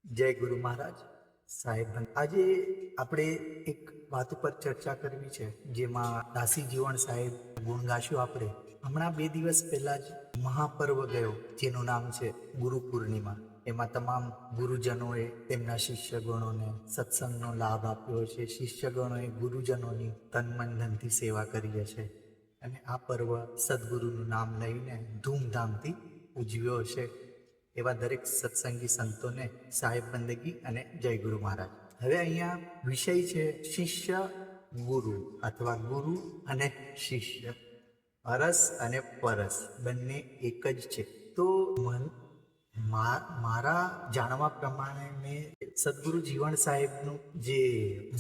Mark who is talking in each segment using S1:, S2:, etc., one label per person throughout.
S1: જય ગુરુ મહારાજ સાહેબ. આજે આપણે એક વાત ઉપર ચર્ચા કરવી છે, જેમાં દાસી જીવણ સાહેબ ગુણ ગાશું આપણે. હમણાં 2 દિવસ પહેલા જ મહાપર્વ ગયો, જેનું નામ છે ગુરુ પૂર્ણિમા. એમાં તમામ ગુરુજનોએ તેમના શિષ્યગણોને સત્સંગનો લાભ આપ્યો છે. શિષ્યગણોએ ગુરુજનોની તન મન ધનથી સેવા કરી છે, અને આ પર્વ સદગુરુનું નામ લઈને ધૂમધામથી ઉજવ્યો છે. એવા દરેક સત્સંગી સંતોને સાહેબ બંદગી અને જય ગુરુ મહારાજ. હવે અહીંયા વિષય છે શિષ્ય ગુરુ, અથવા ગુરુ અને શિષ્ય. અરસ અને પરસ બંને એક જ છે. તો મારા જાણવા પ્રમાણે મેં સદગુરુ જીવણ સાહેબનું જે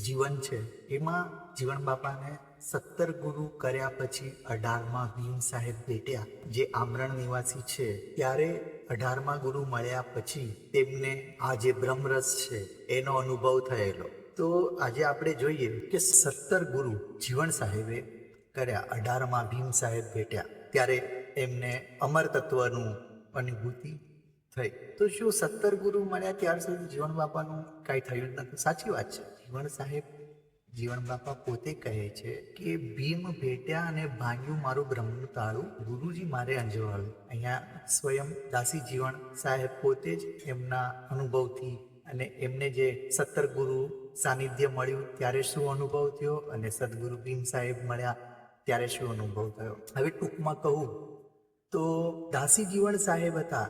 S1: જીવન છે એમાં જીવણ બાપાને 17 ગુરુ કર્યા પછી 18મા ભીમ સાહેબ ભેટ્યા, જે આમરણ નિવાસી છે. ત્યારે 18મા ગુરુ મળ્યા પછી તેમને આ જે બ્રહ્મરસ છે એનો અનુભવ થયેલો. તો આજે આપણે જોઈએ કે 17 ગુરુ જીવણ સાહેબે કર્યા. 18મા ભીમ સાહેબ ભેટ્યા ત્યારે એમને અમર તત્વનું અનુભૂતિ થઈ. તો શું 17 ગુરુ મળ્યા ત્યાર સુધી જીવણ બાપાનું કાંઈ થયું જ નથી? સાચી વાત છે. જીવણ બાપા પોતે કહે છે કે ભીમ ભેટ્યા અને ભાંગ્યું મારું બ્રહ્મનું તાળું, ગુરુજી મારે અંજવાળું. અહીંયા સ્વયં દાસી જીવણ સાહેબ પોતે જ એમના અનુભવથી, અને એમને જે 17 ગુરુ સાનિધ્ય મળ્યું ત્યારે શું અનુભવ થયો, અને સદગુરુ ભીમ સાહેબ મળ્યા ત્યારે શું અનુભવ થયો. હવે ટૂંકમાં કહું તો દાસી જીવણ સાહેબ હતા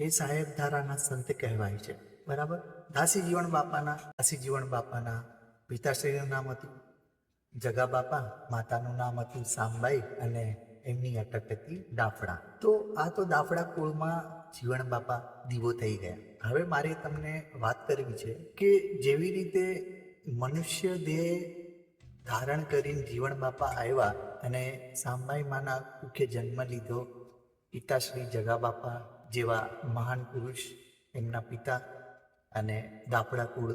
S1: એ સાહેબ ધારાના સંત કહેવાય છે, બરાબર. દાસી જીવણ બાપાના પિતાશ્રીનું નામ હતું જગા બાપા, માતાનું નામ હતું સામબાઈ, અને એમની અટક હતી દાફડા. તો આ તો દાફડા કુળમાં જીવણ બાપા દીવો થઈ ગયા. હવે મારે તમને વાત કરવી છે કે જેવી રીતે મનુષ્ય દેહ ધારણ કરીને જીવણ બાપા આવ્યા અને સામબાઈ માના કુખે જન્મ લીધો, પિતાશ્રી જગા બાપા જેવા મહાન પુરુષ એમના પિતા, અને દાફડા કુળ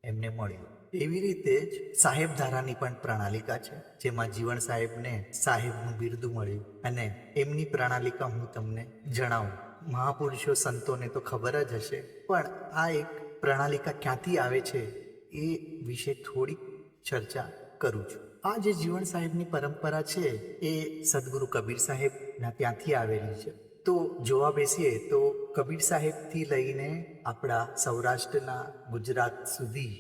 S1: એમને મળ્યું. એવી રીતે જ સાહેબ ધારાની પણ પ્રણાલિકા છે, જેમાં જીવણ સાહેબને સાહેબનું બિરુદ મળ્યું, અને એમની પ્રણાલિકા હું તમને જણાવું. મહાપુરુષો સંતોને તો ખબર જ હશે, પણ આ એક પ્રણાલિકા ક્યાંથી આવે છે એ વિશે થોડીક ચર્ચા કરું છું. આ જે જીવણ સાહેબની પરંપરા છે એ સદગુરુ કબીર સાહેબના ત્યાંથી આવેલી છે. તો જોવા બેસીએ તો કબીર સાહેબથી લઈને આપણા સૌરાષ્ટ્રના ગુજરાત સુધી,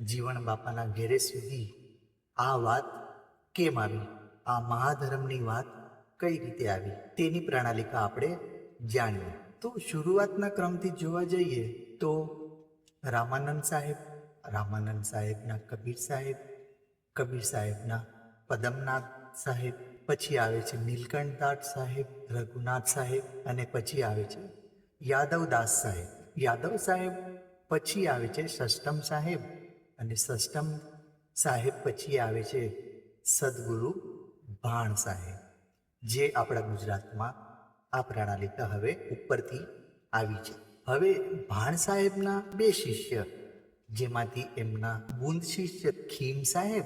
S1: જીવણ બાપાના ઘેરે સુધી આ વાત કેમ આવી, આ મહાધર્મની વાત કઈ રીતે આવી, તેની પ્રણાલિકા આપણે જાણીએ. તો શરૂઆતના ક્રમથી જોવા જઈએ તો રામાનંદ સાહેબના કબીર સાહેબના પદમનાથ સાહેબ, પછી આવે છે નીલકંઠદાસ સાહેબ, રઘુનાથ સાહેબ, અને પછી આવે છે યાદવદાસ સાહેબ. પછી આવે છે સષ્ટમ સાહેબ, અને સષ્ટમ સાહેબ પછી આવે છે સદગુરુ ભાણ સાહેબ, જે આપણા ગુજરાતમાં આ પ્રણાલિકા હવે ઉપરથી આવી છે. હવે ભાણ સાહેબના 2 શિષ્ય, જેમાંથી એમના બુંદ શિષ્ય ખીમ સાહેબ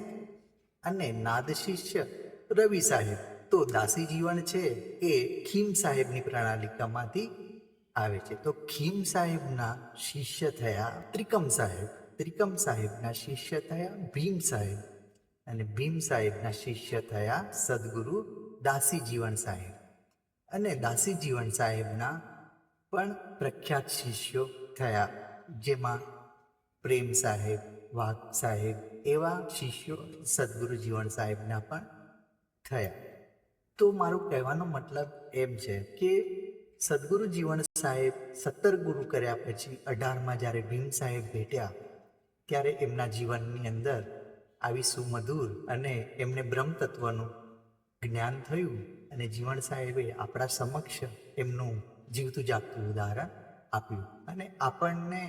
S1: અને નાદ શિષ્ય રવિ સાહેબ. તો દાસી જીવન છે એ ખીમ સાહેબની પ્રણાલિકામાંથી આવે છે. તો ખીમ સાહેબના શિષ્ય થયા ત્રિકમ સાહેબના શિષ્ય થયા ભીમ સાહેબ, અને ભીમ સાહેબના શિષ્ય થયા સદગુરુ દાસી જીવણ સાહેબ. અને દાસી જીવણ સાહેબના પણ પ્રખ્યાત શિષ્યો થયા, જેમાં પ્રેમ સાહેબ, વાઘ સાહેબ, એવા શિષ્યો સદગુરુ જીવણ સાહેબના પણ થયા. તો મારો કહેવાનો મતલબ એમ છે કે સદગુરુ જીવણ સાહેબ 17 ગુરુ કર્યા પછી 18માં જ્યારે ભીમ સાહેબ ભેટ્યા ત્યારે એમના જીવનની અંદર આવી સુમધુર, અને એમને બ્રહ્મ તત્વનું જ્ઞાન થયું, અને જીવણ સાહેબે આપણા સમક્ષ એમનું જીવતું જાગતું ઉદાહરણ આપ્યું. અને આપણને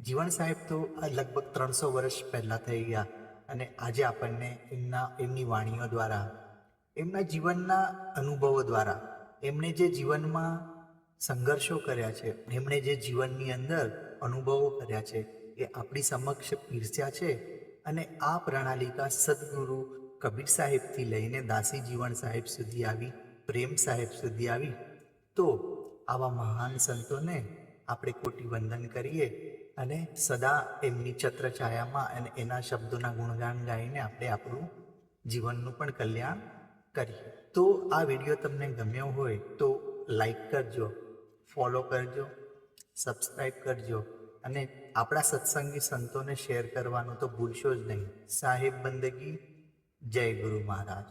S1: જીવણ સાહેબ તો લગભગ 300 વર્ષ પહેલાં થઈ ગયા, અને આજે આપણને એમની વાણીઓ દ્વારા, એમના જીવનના અનુભવો દ્વારા, એમણે જે જીવનમાં સંઘર્ષો કર્યા છે, એમણે જે જીવનની અંદર અનુભવો કર્યા છે એ આપણી સમક્ષ પીરસ્યા છે. અને આ પ્રણાલિકા સદગુરુ કબીર સાહેબથી લઈને દાસી જીવણ સાહેબ સુધી આવી, પ્રેમ સાહેબ સુધી આવી. તો આવા મહાન સંતોને આપણે કોટી વંદન કરીએ અને સદા એમની છત્રછાયામાં અને એના શબ્દોના ગુણગાન ગાઈને આપણે આપણું જીવનનું પણ કલ્યાણ કરીએ. તો આ વિડીયો તમને ગમ્યો હોય તો લાઈક કરજો, ફોલો કરજો, સબસ્ક્રાઈબ કરજો અને આપણા સત્સંગી સંતોને શેર કરવાનું તો ભૂલશો જ નહીં. સાહેબ બંદગી, જય ગુરુ મહારાજ.